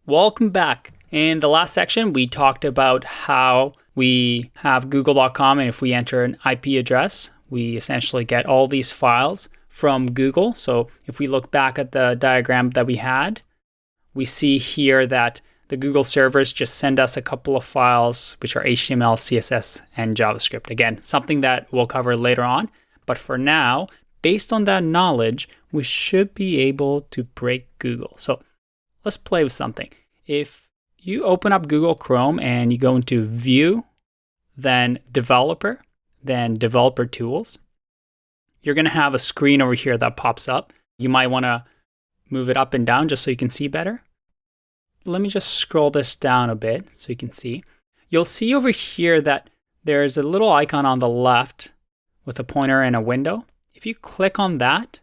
Welcome back. In the last section, we talked about how we have google.com, and if we enter an IP address, we essentially get all these files from Google. So if we look back at the diagram that we had, we see here that the Google servers just send us a couple of files, which are HTML, CSS, and JavaScript. Again, something that we'll cover later on. But for now, based on that knowledge, we should be able to break Google. So let's play with something. If you open up Google Chrome and you go into View, then Developer, then Developer Tools, you're going to have a screen over here that pops up. You might want to move it up and down just so you can see better. Let me just scroll this down a bit so you can see. You'll see over here that there's a little icon on the left with a pointer and a window. If you click on that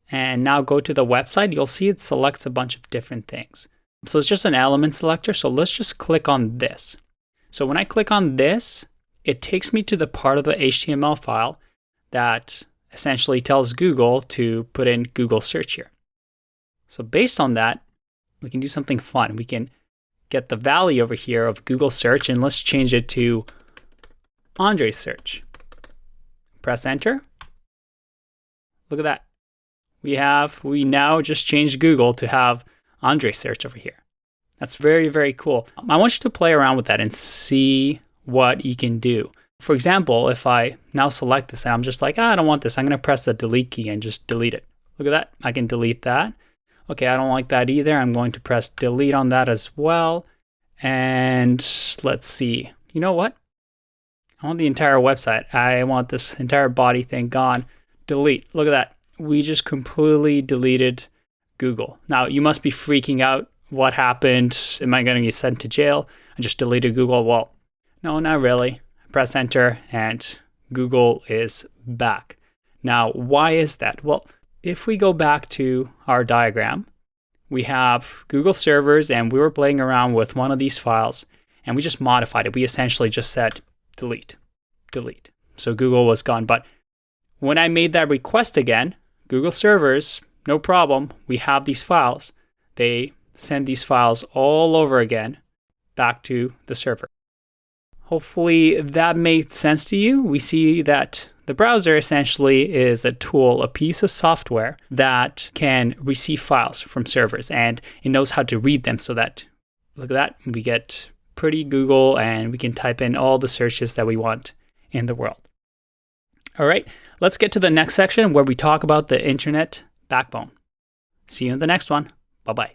and now go to the website, you'll see it selects a bunch of different things. So it's just an element selector. So let's just click on this. So when I click on this, it takes me to the part of the HTML file that essentially tells Google to put in Google search here. So based on that, we can do something fun. We can get the value over here of Google search, and let's change it to Andre search. Press enter. Look at that. We now just changed Google to have Andre search over here. That's very, very cool. I want you to play around with that and see what you can do. For example, if I now select this and I'm just like, I don't want this, I'm going to press the delete key and just delete it. Look at that. I can delete that. Okay, I don't like that either. I'm going to press delete on that as well. And let's see. You know what? I want the entire website. I want this entire body thing gone. Delete. Look at that. We just completely deleted Google. Now, you must be freaking out. What happened? Am I going to get sent to jail? I just deleted Google. Well, no, not really. Press enter and Google is back. Now, why is that? Well, if we go back to our diagram, we have Google servers and we were playing around with one of these files and we just modified it. We essentially just said delete, delete. So Google was gone. But when I made that request again, Google servers, no problem. We have these files. They send these files all over again back to the server. Hopefully that made sense to you. We see that the browser essentially is a tool, a piece of software that can receive files from servers, and it knows how to read them so that, look at that, we get pretty Google and we can type in all the searches that we want in the world. All right, let's get to the next section where we talk about the internet backbone. See you in the next one. Bye-bye.